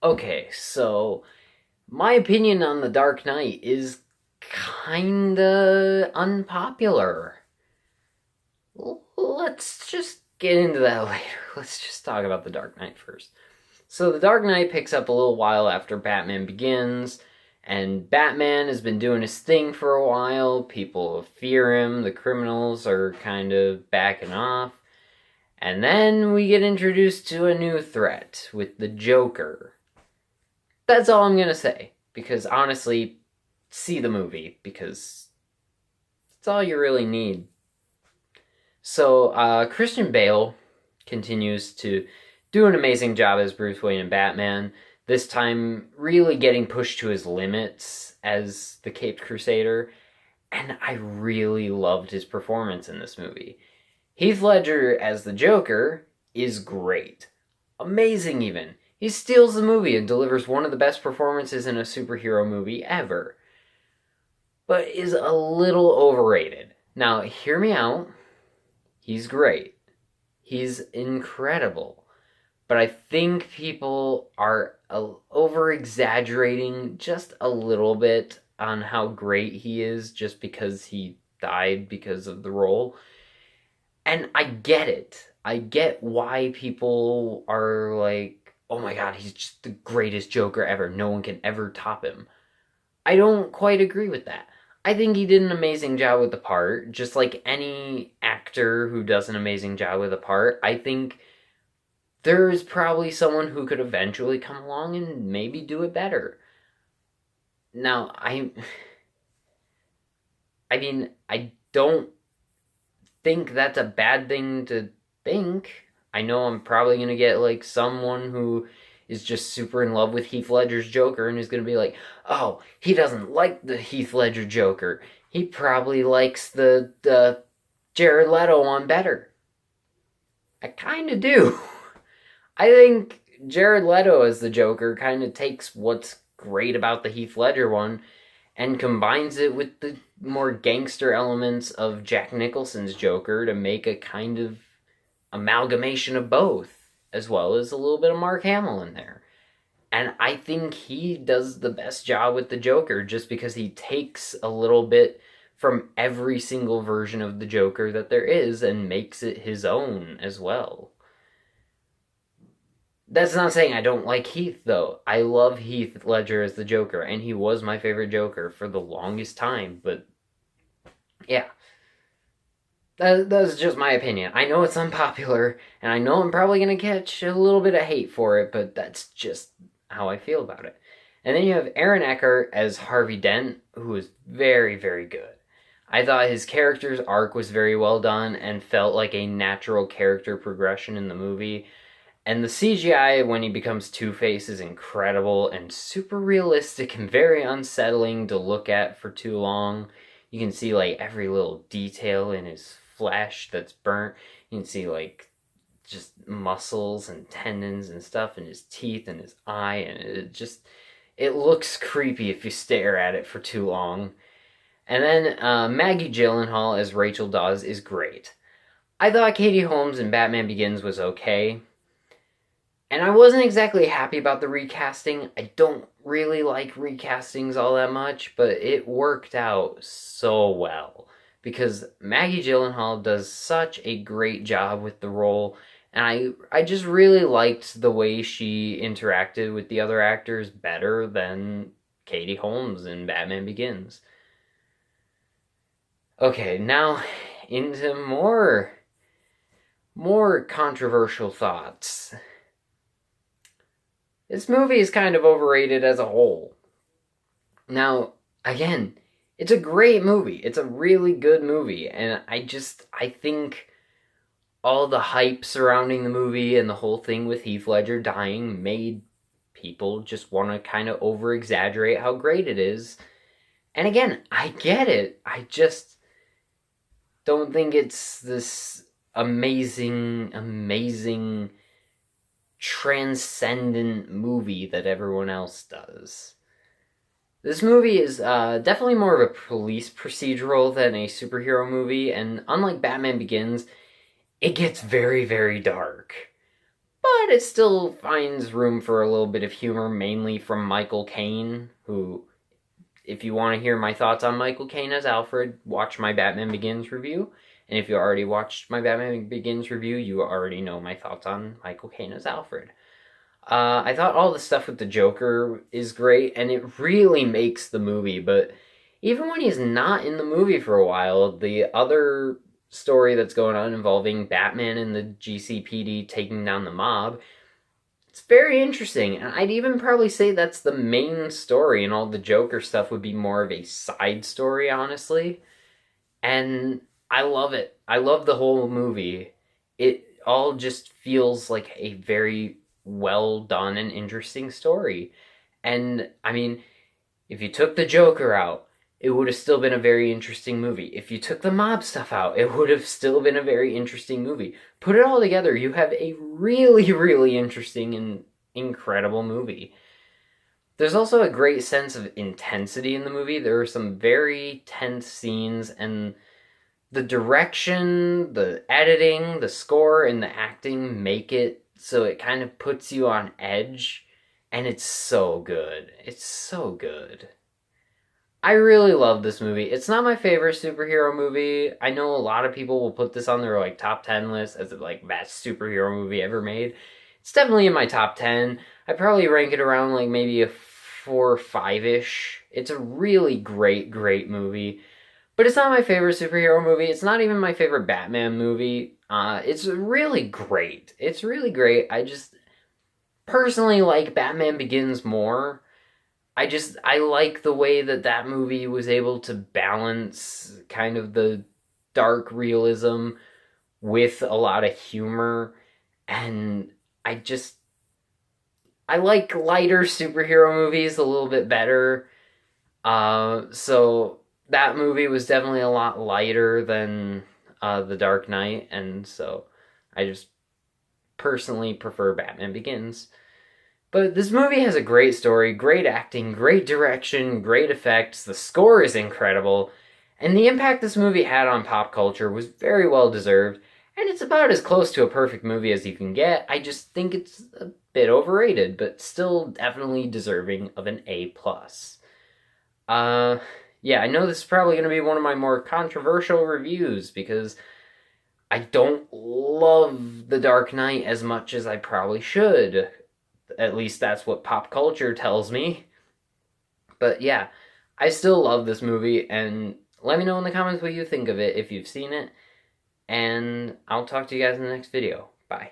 Okay, so my opinion on The Dark Knight is kinda unpopular. Let's just get into that later. Let's just talk about The Dark Knight first. So, The Dark Knight picks up a little while after Batman Begins, and Batman has been doing his thing for a while. People fear him, the criminals are kind of backing off. And then we get introduced to a new threat with the Joker. That's all I'm gonna say. Because honestly, see the movie, because it's all you really need. So, Christian Bale continues to do an amazing job as Bruce Wayne and Batman. This time, really getting pushed to his limits as the Caped Crusader. And I really loved his performance in this movie. Heath Ledger as the Joker is great. Amazing, even. He steals the movie and delivers one of the best performances in a superhero movie ever. But is a little overrated. Now, hear me out. He's great. He's incredible. But I think people are over exaggerating just a little bit on how great he is just because he died because of the role. And I get it. I get why people are like, oh my god, he's just the greatest Joker ever. No one can ever top him. I don't quite agree with that. I think he did an amazing job with the part, just like any actor who does an amazing job with a part. I think there is probably someone who could eventually come along and maybe do it better. Now, I don't think that's a bad thing to think. I know I'm probably going to get like someone who is just super in love with Heath Ledger's Joker and is going to be like, oh, he doesn't like the Heath Ledger Joker. He probably likes the Jared Leto one better. I kind of do. I think Jared Leto as the Joker kind of takes what's great about the Heath Ledger one and combines it with the more gangster elements of Jack Nicholson's Joker to make a kind of amalgamation of both, as well as a little bit of Mark Hamill in there. And I think he does the best job with the Joker just because he takes a little bit from every single version of the Joker that there is and makes it his own as well. That's not saying I don't like Heath, though. I love Heath Ledger as the Joker, and he was my favorite Joker for the longest time, but yeah. That's just my opinion. I know it's unpopular, and I know I'm probably going to catch a little bit of hate for it, but that's just how I feel about it. And then you have Aaron Eckhart as Harvey Dent, who is very, very good. I thought his character's arc was very well done and felt like a natural character progression in the movie. And the CGI when he becomes Two-Face is incredible and super realistic and very unsettling to look at for too long. You can see like every little detail in his flesh that's burnt. You can see like just muscles and tendons and stuff in his teeth and his eye, and it looks creepy if you stare at it for too long. And then Maggie Gyllenhaal as Rachel Dawes is great. I thought Katie Holmes in Batman Begins was okay. And I wasn't exactly happy about the recasting. I don't really like recastings all that much, but it worked out so well. Because Maggie Gyllenhaal does such a great job with the role, and I just really liked the way she interacted with the other actors better than Katie Holmes in Batman Begins. Okay, now into more controversial thoughts. This movie is kind of overrated as a whole. Now, again, it's a great movie. It's a really good movie. And I think all the hype surrounding the movie and the whole thing with Heath Ledger dying made people just want to kind of over exaggerate how great it is. And again, I get it. I just don't think it's this amazing transcendent movie that everyone else does. This movie is definitely more of a police procedural than a superhero movie, and unlike Batman Begins, it gets very, very dark. but it still finds room for a little bit of humor, mainly from Michael Caine, who, if you want to hear my thoughts on Michael Caine as Alfred, watch my Batman Begins review. And if you already watched my Batman Begins review, you already know my thoughts on Michael Caine as Alfred. I thought all the stuff with the Joker is great, and it really makes the movie, but even when he's not in the movie for a while, the other story that's going on involving Batman and the GCPD taking down the mob, it's very interesting, and I'd even probably say that's the main story, and all the Joker stuff would be more of a side story, honestly. And I love it. I love the whole movie. It all just feels like a very well done and interesting story. And I mean, if you took the Joker out, it would have still been a very interesting movie. If you took the mob stuff out, it would have still been a very interesting movie. Put it all together, you have a really, really interesting and incredible movie. There's also a great sense of intensity in the movie. There are some very tense scenes, and the direction, the editing, the score, and the acting make it so it kind of puts you on edge, and it's so good. It's so good. I really love this movie. It's not my favorite superhero movie. I know a lot of people will put this on their like top 10 list as like best superhero movie ever made. It's definitely in my top 10. I probably rank it around like maybe a 4 or 5-ish. It's a really great, great movie. But it's not my favorite superhero movie. It's not even my favorite Batman movie. It's really great. It's really great. I just personally like Batman Begins more. I like the way that that movie was able to balance kind of the dark realism with a lot of humor, and I like lighter superhero movies a little bit better. So that movie was definitely a lot lighter than The Dark Knight, and so I just personally prefer Batman Begins. But this movie has a great story, great acting, great direction, great effects, the score is incredible, and the impact this movie had on pop culture was very well deserved, and it's about as close to a perfect movie as you can get. I just think it's a bit overrated, but still definitely deserving of an A+. Yeah, I know this is probably going to be one of my more controversial reviews, because I don't love The Dark Knight as much as I probably should. At least that's what pop culture tells me. But yeah, I still love this movie, and let me know in the comments what you think of it if you've seen it, and I'll talk to you guys in the next video. Bye.